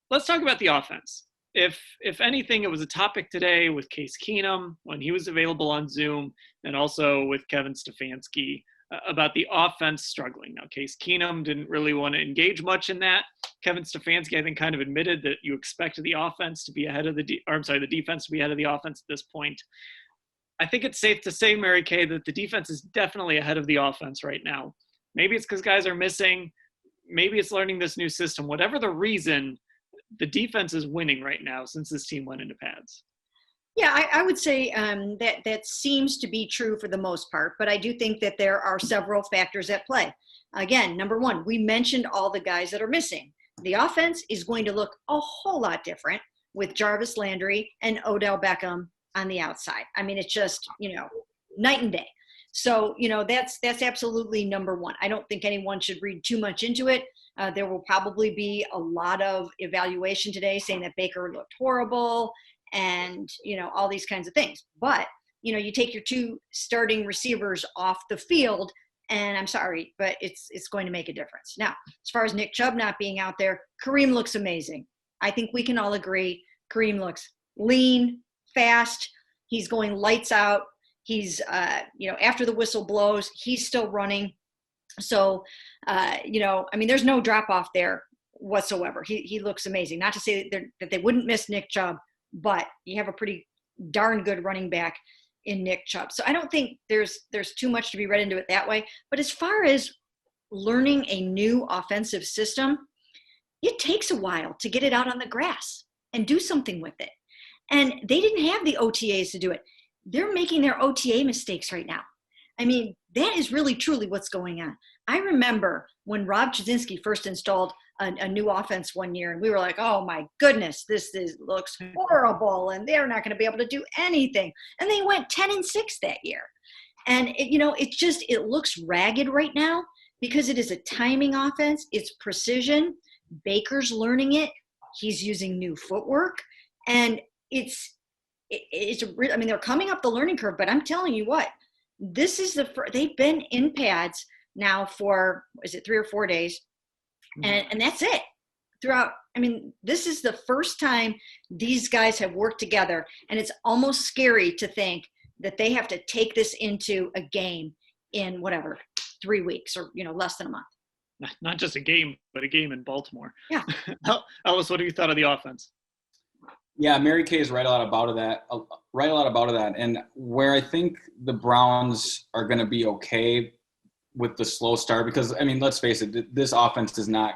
let's talk about the offense. If anything, it was a topic today with Case Keenum when he was available on Zoom, and also with Kevin Stefanski about the offense struggling. Now, Case Keenum didn't really want to engage much in that. Kevin Stefanski, I think, kind of admitted that you expected the offense to be ahead of the defense to be ahead of the offense at this point. I think it's safe to say, Mary Kay, that the defense is definitely ahead of the offense right now. Maybe it's because guys are missing. Maybe it's learning this new system. Whatever the reason, the defense is winning right now since this team went into pads. Yeah, I would say that seems to be true for the most part, but I do think that there are several factors at play. Again, number one, we mentioned all the guys that are missing. The offense is going to look a whole lot different with Jarvis Landry and Odell Beckham on the outside. I mean, it's just, night and day. So, that's absolutely number one. I don't think anyone should read too much into it. There will probably be a lot of evaluation today saying that Baker looked horrible and, all these kinds of things. But, you take your two starting receivers off the field, and I'm sorry, but it's going to make a difference. Now, as far as Nick Chubb not being out there, Kareem looks amazing. I think we can all agree Kareem looks lean, fast. He's going lights out. He's, after the whistle blows, he's still running. So, there's no drop off there whatsoever. He looks amazing. Not to say that they wouldn't miss Nick Chubb, but you have a pretty darn good running back in Nick Chubb. So I don't think there's too much to be read into it that way. But as far as learning a new offensive system, it takes a while to get it out on the grass and do something with it. And they didn't have the OTAs to do it. They're making their OTA mistakes right now. I mean, that is really truly what's going on. I remember when Rob Chudzinski first installed a new offense one year, and we were like, oh my goodness, this looks horrible, and they're not going to be able to do anything. And they went 10-6 that year. And it looks ragged right now because it is a timing offense. It's precision. Baker's learning it. He's using new footwork, and they're coming up the learning curve, but I'm telling you what, this is they've been in pads now for, is it 3 or 4 days? And that's it throughout. I mean, this is the first time these guys have worked together, and it's almost scary to think that they have to take this into a game in 3 weeks or, less than a month. Not just a game, but a game in Baltimore. Yeah. Ellis, what have you thought of the offense? Yeah, Mary Kay is right a lot about that. And where I think the Browns are going to be okay with the slow start, because, let's face it, this offense is not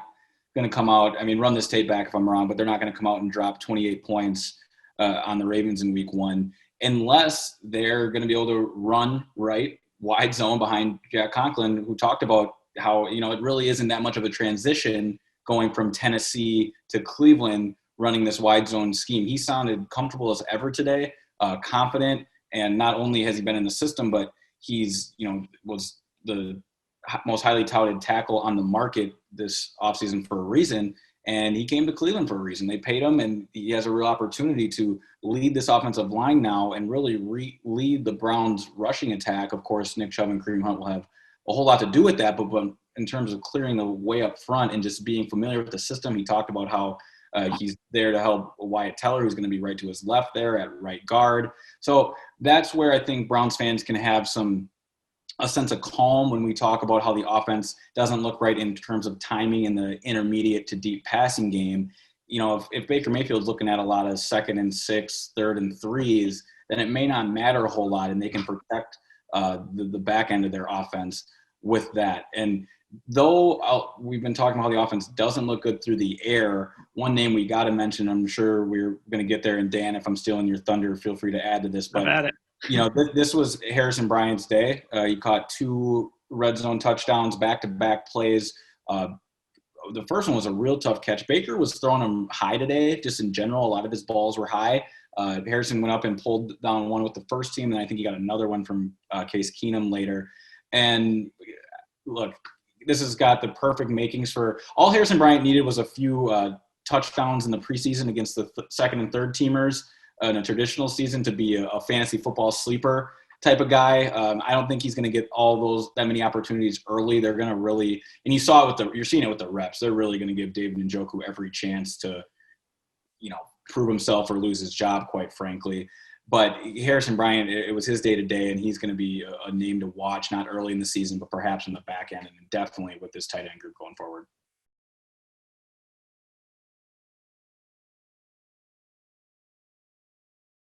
going to come out. Run this tape back if I'm wrong, but they're not going to come out and drop 28 points on the Ravens in week 1 unless they're going to be able to run right, wide zone behind Jack Conklin, who talked about how, it really isn't that much of a transition going from Tennessee to Cleveland running this wide zone scheme. He sounded comfortable as ever today, confident, and not only has he been in the system, but he's, was the most highly touted tackle on the market this offseason for a reason, and he came to Cleveland for a reason. They paid him, and he has a real opportunity to lead this offensive line now and really lead the Browns' rushing attack. Of course, Nick Chubb and Kareem Hunt will have a whole lot to do with that, but in terms of clearing the way up front and just being familiar with the system, he talked about how he's there to help Wyatt Teller, who's going to be right to his left there at right guard. So that's where I think Browns fans can have a sense of calm when we talk about how the offense doesn't look right in terms of timing in the intermediate to deep passing game. If Baker Mayfield's looking at a lot of 2nd and 6, 3rd and 3s, then it may not matter a whole lot, and they can protect the back end of their offense with that. And though we've been talking about how the offense doesn't look good through the air, one name we got to mention, I'm sure we're going to get there, and Dan, if I'm stealing your thunder, feel free to add to this. But this was Harrison Bryant's day. He caught 2 red zone touchdowns, back-to-back plays. The first one was a real tough catch. Baker was throwing him high today, just in general. A lot of his balls were high. Harrison went up and pulled down one with the first team, and I think he got another one from Case Keenum later. And look, this has got the perfect makings for – all Harrison Bryant needed was a few touchdowns in the preseason against the second and third teamers in a traditional season to be a fantasy football sleeper type of guy. I don't think he's going to get that many opportunities early. They're going to really – and you saw it you're seeing it with the reps. They're really going to give David Njoku every chance to prove himself or lose his job, quite frankly. But Harrison Bryant, it was his day-to-day, and he's going to be a name to watch, not early in the season, but perhaps in the back end, and definitely with this tight end group going forward.